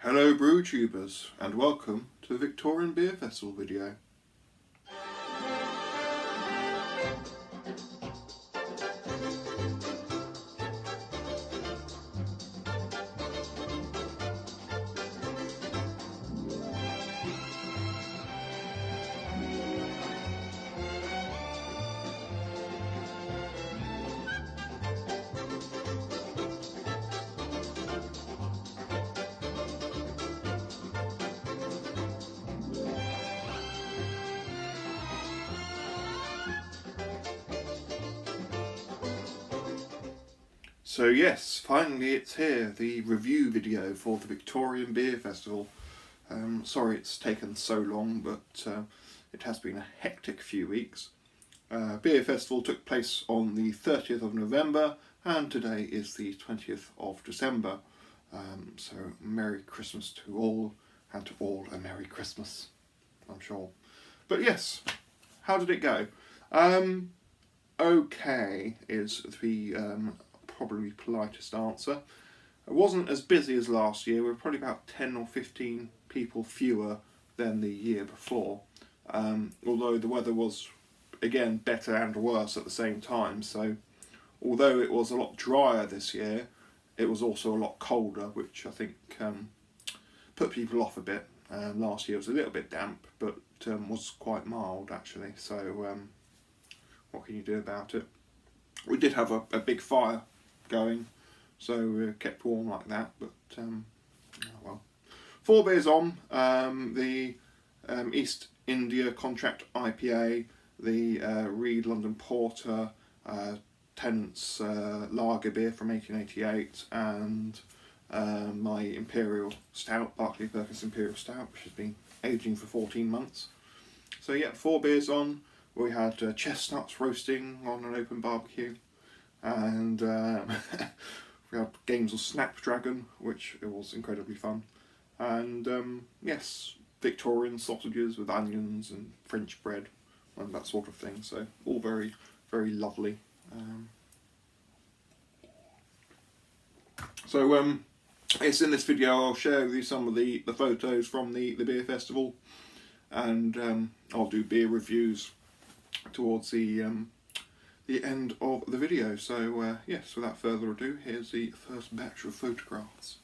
Hello brew tubers and welcome to the Victorian Beer Festival video. So yes, finally it's here, the review video for the Victorian Beer Festival. Sorry it's taken so long, but it has been a hectic few weeks. Beer Festival took place on the 30th of November and today is the 20th of December. So Merry Christmas to all, and to all a Merry Christmas, I'm sure. But yes, how did it go? Okay is the probably politest answer. It wasn't as busy as last year. We were probably about 10 or 15 people fewer than the year before, although the weather was again better and worse at the same time. So although it was a lot drier this year, it was also a lot colder, which I think put people off a bit. Last year was a little bit damp, but was quite mild actually, so what can you do about it? We did have a big fire going, so we kept warm like that, but oh well. 4 beers on, the East India Contract IPA, the Reed London Porter, Tennants Lager beer from 1888, and my Imperial Stout, Barclay Perkins Imperial Stout, which has been aging for 14 months. So yeah, 4 beers on. We had chestnuts roasting on an open barbecue, and we had games of Snapdragon, which it was incredibly fun, and yes, Victorian sausages with onions and French bread and that sort of thing, so all very, very lovely. It's in this video I'll share with you some of the photos from the beer festival, and I'll do beer reviews towards the end of the video. So yes, without further ado, here's the first batch of photographs.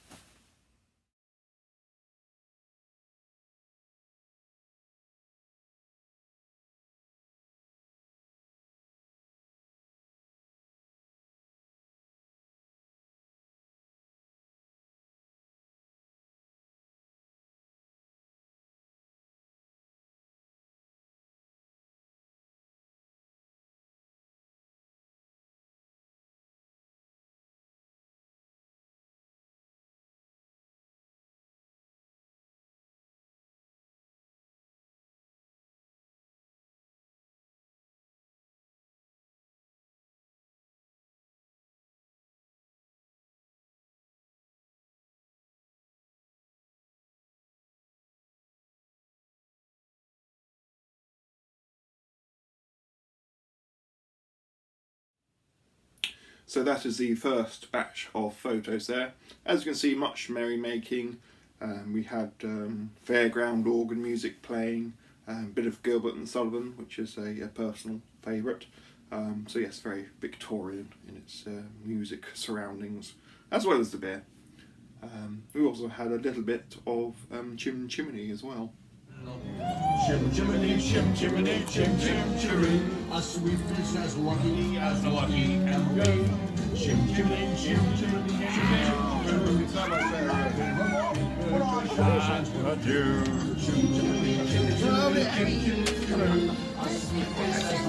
So that is the first batch of photos there. As you can see, much merrymaking. We had fairground organ music playing, a bit of Gilbert and Sullivan, which is a personal favourite. So yes, very Victorian in its music surroundings, as well as the beer. We also had a little bit of chim chimney as well. Chim chimney, chim chimney, chim chim chimney. A sweet fish as lucky can be. Chim chimney, chim chimney, chim chimney. Adieu. Chim chimney, chim chimney, chim chimney. A sweet fish as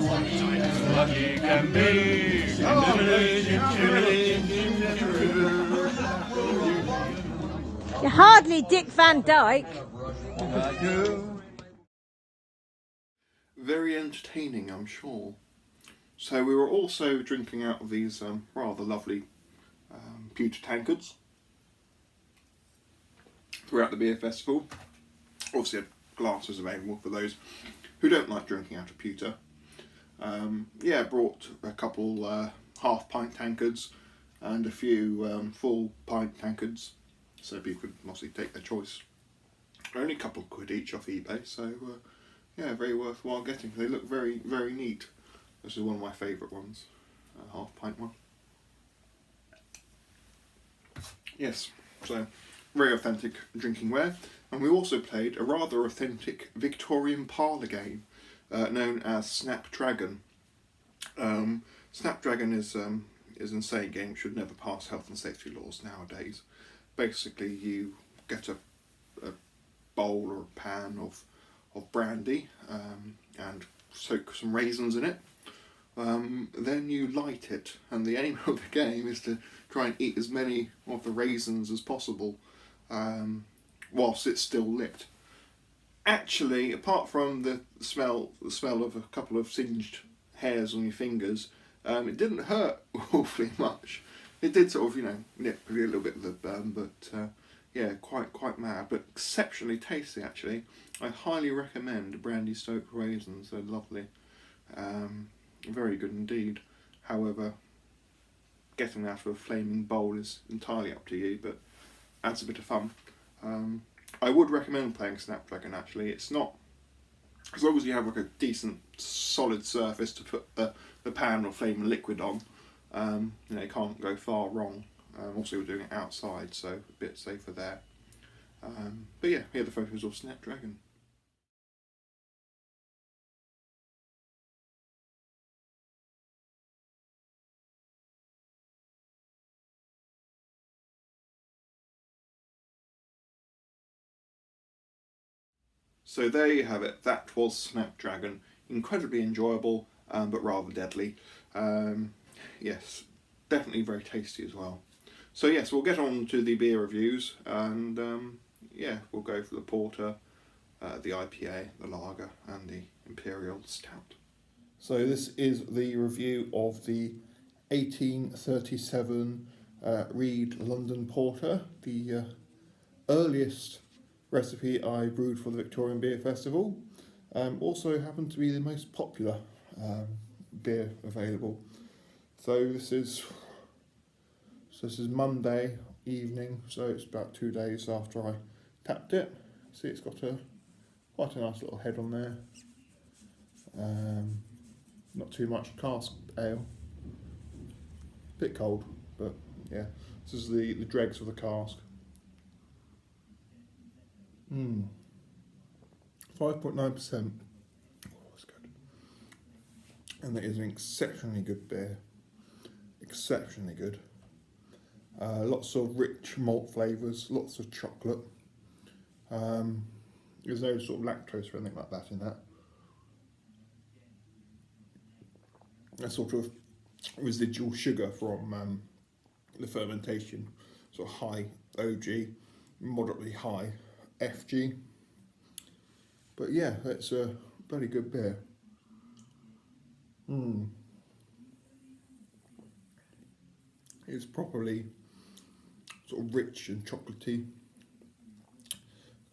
lucky can be. Chim chimney, chim chimney, chim chimney. You're hardly Dick Van Dyke. Very entertaining, I'm sure. So we were also drinking out of these rather lovely pewter tankards throughout the beer festival. Obviously glasses available for those who don't like drinking out of pewter. Yeah, brought a couple half pint tankards and a few full pint tankards. so people could mostly take their choice. Only a couple of quid each off eBay, so yeah, very worthwhile getting. They look very, very neat. This is one of my favourite ones, a half pint one. Yes, so very authentic drinking ware. And we also played a rather authentic Victorian parlour game known as Snapdragon. Snapdragon is an insane game which should never pass health and safety laws nowadays. Basically, you get a bowl or a pan of brandy and soak some raisins in it. Then you light it, and the aim of the game is to try and eat as many of the raisins as possible whilst it's still lit. Actually, apart from the smell of a couple of singed hairs on your fingers, it didn't hurt awfully much. It did sort of, nip a little bit of the burn, but yeah, quite mad, but exceptionally tasty actually. I highly recommend brandy soaked raisins. They're lovely. Very good indeed. However, getting out of a flaming bowl is entirely up to you, but adds a bit of fun. I would recommend playing Snapdragon actually. It's not, as long as you have like a decent solid surface to put the pan or flaming liquid on, you can't go far wrong. Also we're doing it outside, so a bit safer there. But yeah, here are the photos of Snapdragon. So there you have it, that was Snapdragon. Incredibly enjoyable, but rather deadly. Yes, definitely very tasty as well. So yes, we'll get on to the beer reviews, and yeah, we'll go for the Porter, the IPA, the Lager, and the Imperial Stout. So this is the review of the 1837 Reed London Porter, the earliest recipe I brewed for the Victorian Beer Festival. Also happened to be the most popular beer available. So this is Monday evening, so it's about 2 days after I tapped it. See, it's got quite a nice little head on there. Not too much cask ale. Bit cold, but yeah. This is the dregs of the cask. 5.9%. Oh, that's good. And that is an exceptionally good beer. Exceptionally good. Lots of rich malt flavours, lots of chocolate. There's no sort of lactose or anything like that in that. A sort of residual sugar from the fermentation, sort of high OG, moderately high FG. But yeah, it's a very good beer. It's properly sort of rich and chocolatey.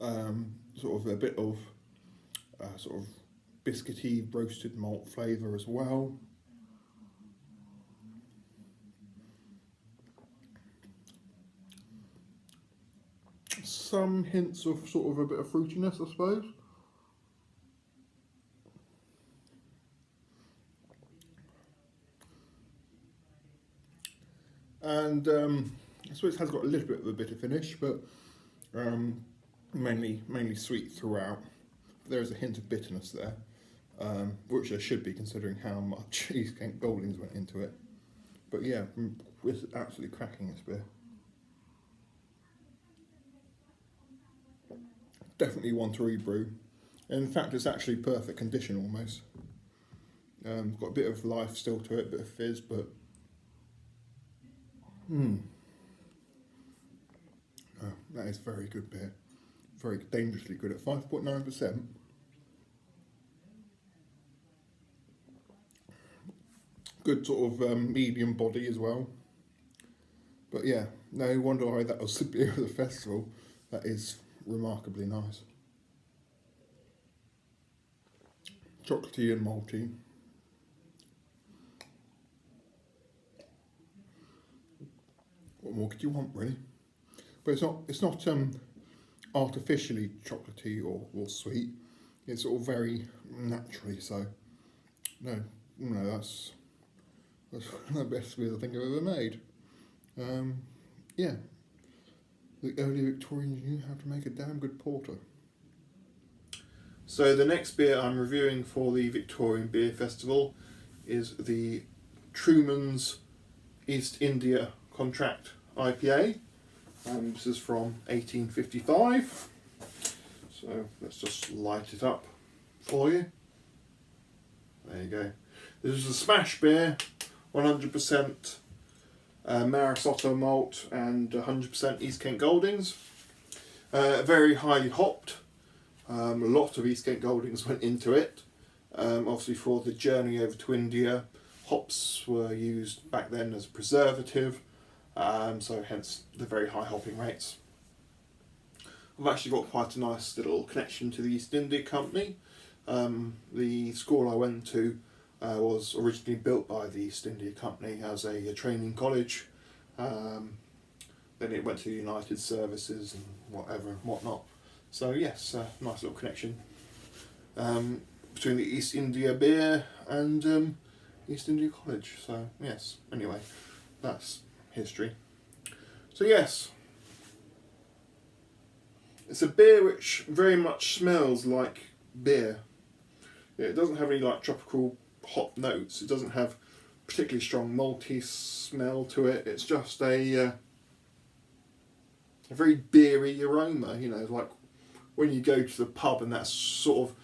Sort of a bit of sort of biscuity roasted malt flavour as well. Some hints of sort of a bit of fruitiness, I suppose. And I suppose it has got a little bit of a bitter finish, but mainly sweet throughout. There is a hint of bitterness there, which there should be considering how much East Kent Goldings went into it. But yeah, it's absolutely cracking, this beer. Definitely one to rebrew. In fact, it's actually perfect condition almost. Got a bit of life still to it, a bit of fizz, but oh, that is very good beer. Very dangerously good at 5.9%. Good sort of medium body as well. But yeah, no wonder why that was the beer of the festival. That is remarkably nice. Chocolatey and malty. What more could you want, really? but it's not artificially chocolatey or sweet. It's all very naturally so. No, that's the best beer I think I've ever made. Yeah, the early Victorians knew how to make a damn good porter. So the next beer I'm reviewing for the Victorian Beer Festival is the Trumans East India Contract IPA. This is from 1855. So let's just light it up for you. There you go. This is a smash beer, 100% Marisotto malt and 100% East Kent Goldings. Very highly hopped. A lot of East Kent Goldings went into it. Obviously for the journey over to India, hops were used back then as a preservative, so hence the very high hopping rates. I've actually got quite a nice little connection to the East India Company. The school I went to was originally built by the East India Company as a training college. Then it went to United Services and whatever and whatnot. So yes, nice little connection between the East India beer and East India College. So yes, anyway, that's history. So yes, it's a beer which very much smells like beer. It doesn't have any like tropical hop notes. It doesn't have particularly strong malty smell to it. It's just a very beery aroma. You know, like when you go to the pub and that sort of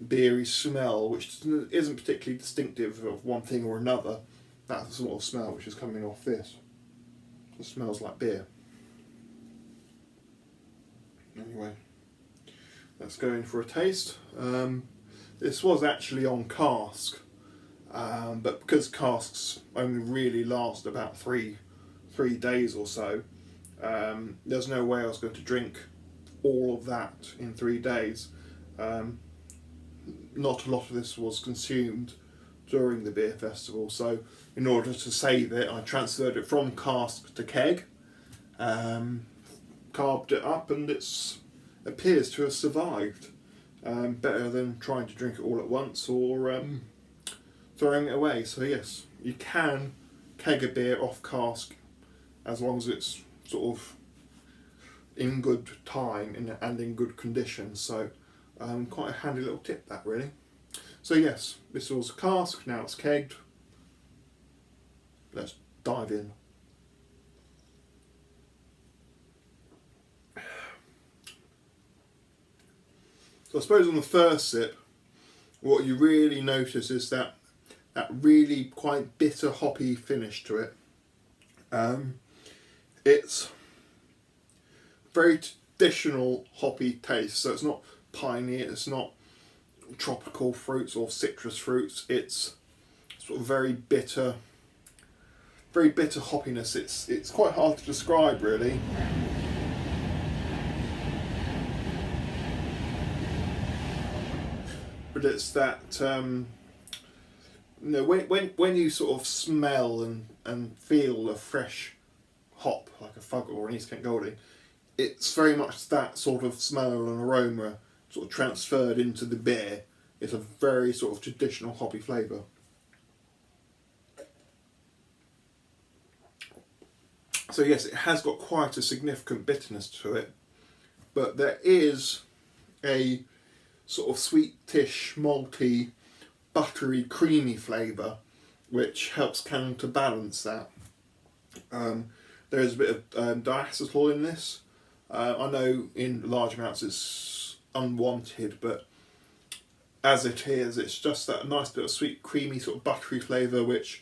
beery smell, which isn't particularly distinctive of one thing or another. That's the sort of smell which is coming off this. It smells like beer. Anyway, let's go in for a taste. This was actually on cask, but because casks only really last about three days or so, there's no way I was going to drink all of that in 3 days. Not a lot of this was consumed during the beer festival, so in order to save it, I transferred it from cask to keg, carved it up, and it appears to have survived. Better than trying to drink it all at once or throwing it away. So yes, you can keg a beer off cask as long as it's sort of in good time and in good condition. So quite a handy little tip that really. So yes, this was cask, now it's kegged. Let's dive in. So I suppose on the first sip, what you really notice is that really quite bitter hoppy finish to it. It's very traditional hoppy taste, so it's not piney, it's not tropical fruits or citrus fruits, it's sort of very bitter hoppiness. It's quite hard to describe really. But it's that you know, when you sort of smell and feel a fresh hop like a Fugger or an East Kent Golding, it's very much that sort of smell and aroma sort of transferred into the beer. It's a very sort of traditional hoppy flavour. So yes, it has got quite a significant bitterness to it, but there is a sort of sweetish, malty, buttery, creamy flavour which helps counterbalance that. There is a bit of diacetyl in this. I know in large amounts it's unwanted, but as it is, it's just that nice bit of sweet, creamy, sort of buttery flavour which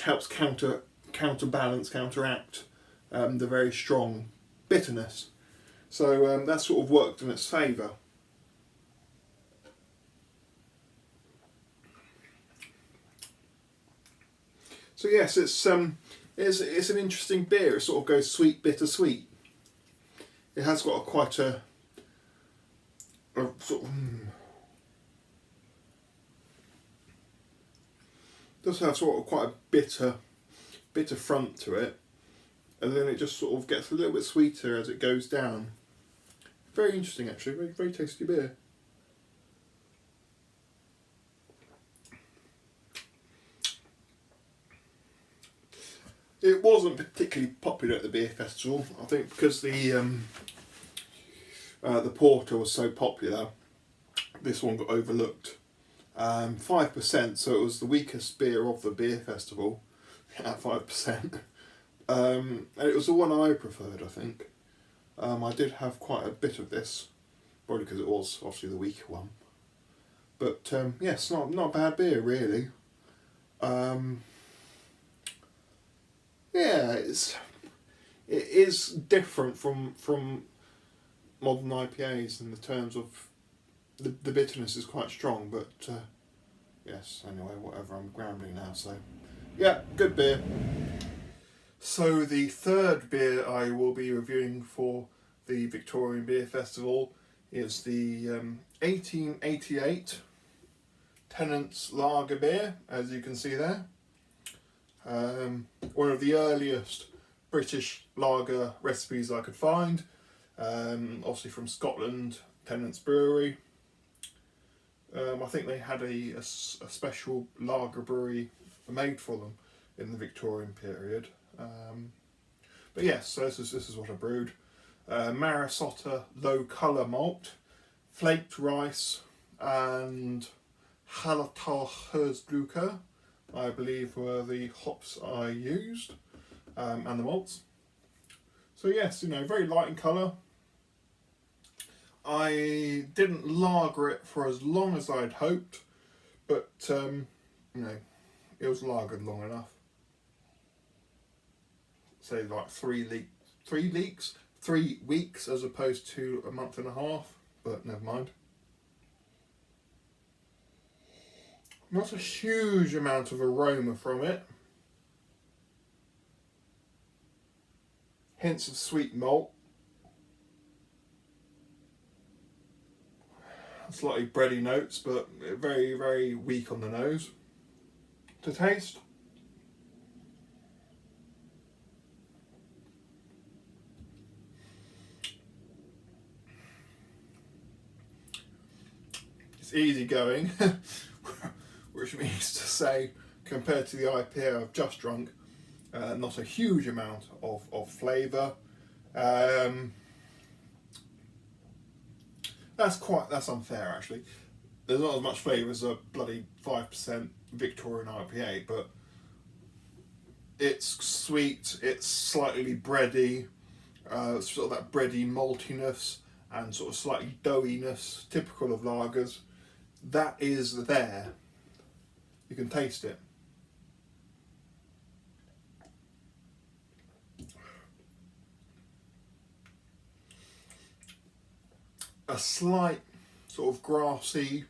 helps counterbalance, counteract the very strong bitterness. So that sort of worked in its favour. So yes, it's an interesting beer. It sort of goes sweet, bitter, sweet. It has got quite a sort of does have sort of quite a bitter front to it, and then it just sort of gets a little bit sweeter as it goes down. Very interesting, actually. Very, very tasty beer. It wasn't particularly popular at the beer festival. I think because the porter was so popular, this one got overlooked. 5%, so it was the weakest beer of the beer festival at 5%. And it was the one I preferred, I think. I did have quite a bit of this, probably because it was obviously the weaker one. But yes, not a bad beer really. Yeah, it is different from modern IPAs in the terms of the bitterness is quite strong, but yes, anyway, whatever, I'm rambling now, so yeah, good beer. So the third beer I will be reviewing for the Victorian Beer Festival is the 1888 Tennants Lager beer, as you can see there. One of the earliest British lager recipes I could find, obviously from Scotland, Tennants Brewery. I think they had a special lager brewery made for them in the Victorian period. But yes, so this is what I brewed. Marisotta low colour malt, flaked rice, and Hallertauchersglucker, I believe, were the hops I used, and the malts. So yes, very light in colour. I didn't lager it for as long as I'd hoped, but it was lagered long enough. Say like 3 weeks as opposed to a month and a half, but never mind. Not a huge amount of aroma from it. Hints of sweet malt. Slightly bready notes, but very, very weak on the nose. To taste, it's easy going, which means to say, compared to the IPA I've just drunk, not a huge amount of flavour. That's unfair actually. There's not as much flavour as a bloody 5% Victorian IPA, but it's sweet, it's slightly bready, sort of that bready maltiness and sort of slightly doughiness, typical of lagers. That is there. You can taste it. A slight sort of grassy,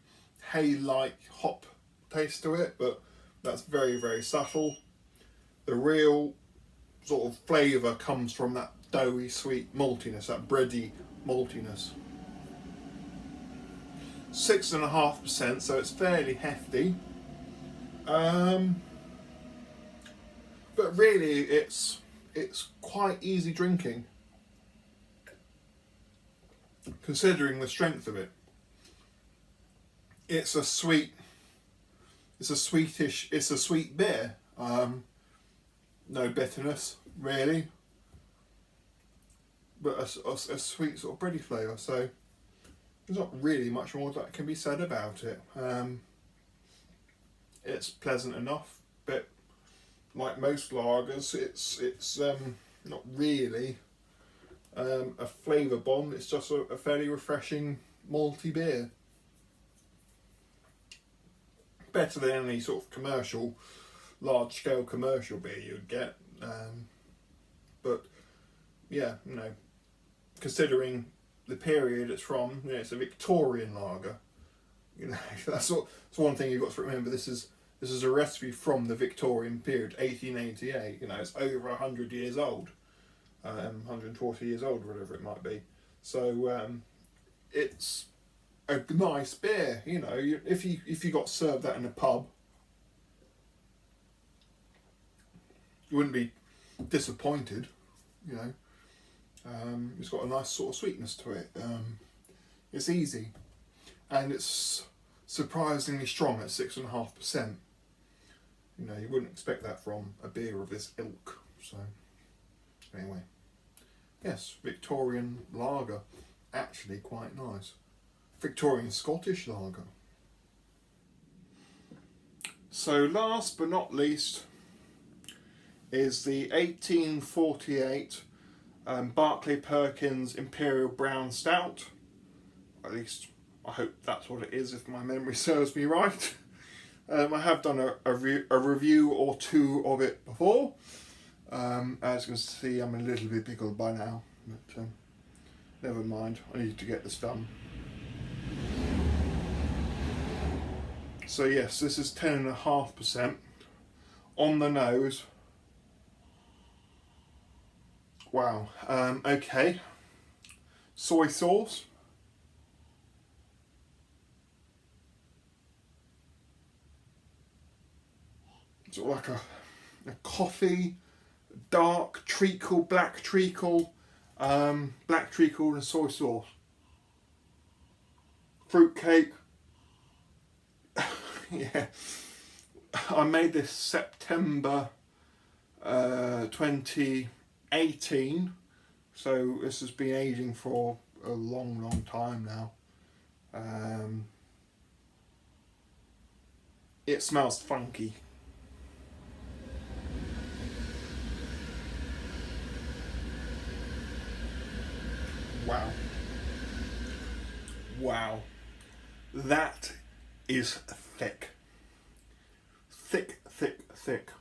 hay-like hop taste to it, but that's very, very subtle. The real sort of flavour comes from that doughy, sweet maltiness, that bready maltiness. 6.5%, so it's fairly hefty. But really, it's quite easy drinking, considering the strength of it. It's a sweet beer. No bitterness really, but a sweet sort of bready flavour. So there's not really much more that can be said about it. It's pleasant enough, but like most lagers, it's not really a flavour bomb. It's just a fairly refreshing malty beer. Better than any sort of large-scale commercial beer you'd get. But yeah, considering the period it's from, it's a Victorian lager. That's one thing you've got to remember. This is a recipe from the Victorian period, 1888. It's over 100 years old, 140 years old, whatever it might be. So it's a nice beer. If you got served that in a pub, you wouldn't be disappointed. you know. It's got a nice sort of sweetness to it. It's easy, and it's surprisingly strong at 6.5%. You know, you wouldn't expect that from a beer of this ilk. So, anyway, yes, Victorian lager, actually quite nice. Victorian Scottish lager. So last but not least is the 1848 Barclay Perkins Imperial Brown Stout. At least I hope that's what it is, if my memory serves me right. I have done a review or two of it before. As you can see, I'm a little bit pickled by now, but never mind, I need to get this done. So yes, this is 10.5% on the nose. Wow. Okay. Soy sauce. Sort of like a coffee, dark treacle, black treacle and soy sauce. Fruitcake. Yeah. I made this September 2018, so this has been aging for a long time now. It smells funky. Wow. Wow. That is thick. Thick, thick, thick.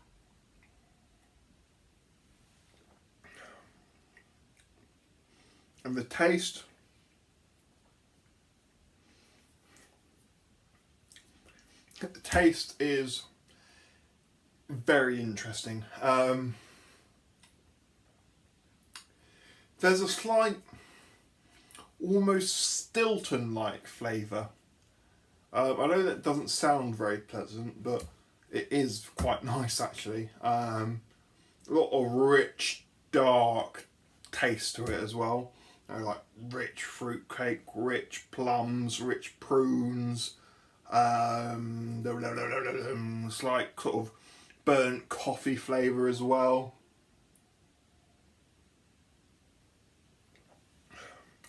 And the taste, is very interesting. There's a slight, almost Stilton-like flavour. I know that doesn't sound very pleasant, but it is quite nice actually. A lot of rich, dark taste to it as well. You know, like rich fruitcake, rich plums, rich prunes. Slight sort of burnt coffee flavour as well.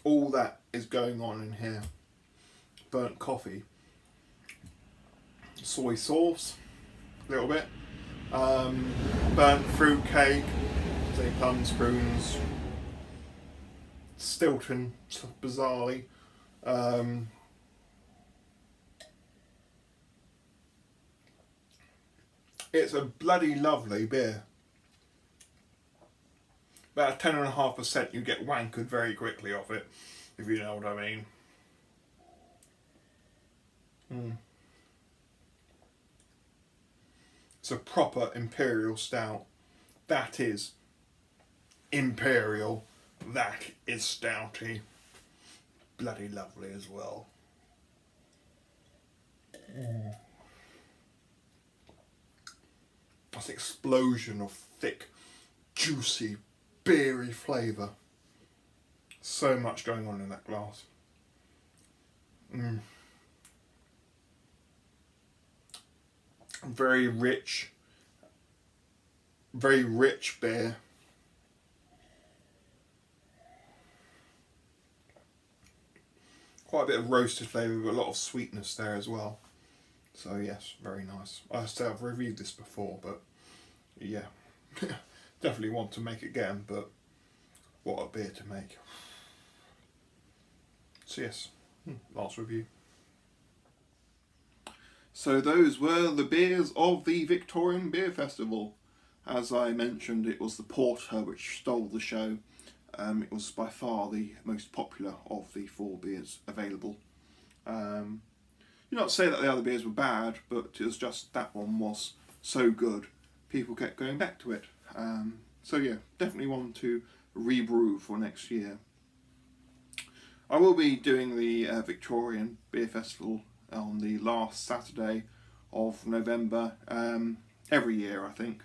All that is going on in here. Burnt coffee. Soy sauce, a little bit. Burnt fruitcake, say plums, prunes. Stilton, bizarrely. It's a bloody lovely beer. About 10.5%, you get wankered very quickly off it, if you know what I mean. It's a proper imperial stout. That is imperial. That is stouty. Bloody lovely as well. That's an explosion of thick, juicy, beery flavour. So much going on in that glass. Very rich beer. Quite a bit of roasted flavour, but a lot of sweetness there as well. So yes, very nice. I've reviewed this before, but yeah, definitely want to make it again, but what a beer to make. So yes, last review. So those were the beers of the Victorian Beer Festival. As I mentioned, it was the Porter which stole the show. It was by far the most popular of the 4 beers available. Not to say that the other beers were bad, but it was just that one was so good, people kept going back to it. So yeah, definitely one to rebrew for next year. I will be doing the Victorian Beer Festival on the last Saturday of November, every year I think.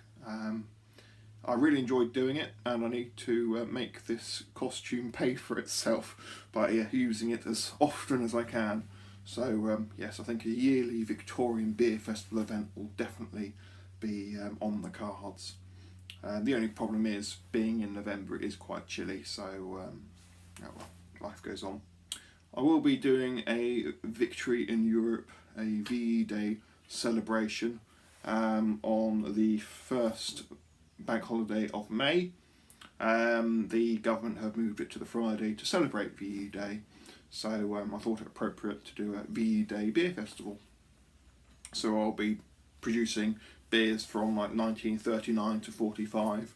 I really enjoyed doing it, and I need to make this costume pay for itself by using it as often as I can. So yes, I think a yearly Victorian Beer Festival event will definitely be on the cards. The only problem is, being in November, it is quite chilly, so oh well, life goes on. I will be doing a Victory in Europe, a VE Day celebration on the first bank holiday of May. The government have moved it to the Friday to celebrate VE Day, so I thought it appropriate to do a VE Day beer festival. So I'll be producing beers from like 1939 to 45,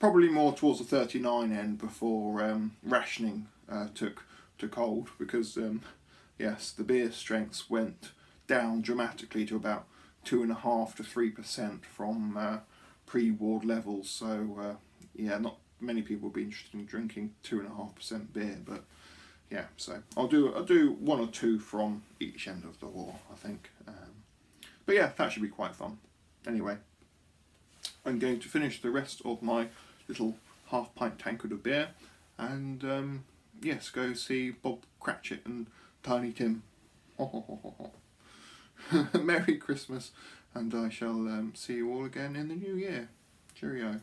probably more towards the 39 end before rationing took hold, because yes, the beer strengths went down dramatically to about 2.5% to 3% from pre-war levels. So yeah, not many people will be interested in drinking 2.5% beer, but yeah, so I'll do one or two from each end of the war, I think. But yeah, that should be quite fun. Anyway, I'm going to finish the rest of my little half-pint tankard of beer, and yes, go see Bob Cratchit and Tiny Tim. Merry Christmas, and I shall see you all again in the new year. Cheerio.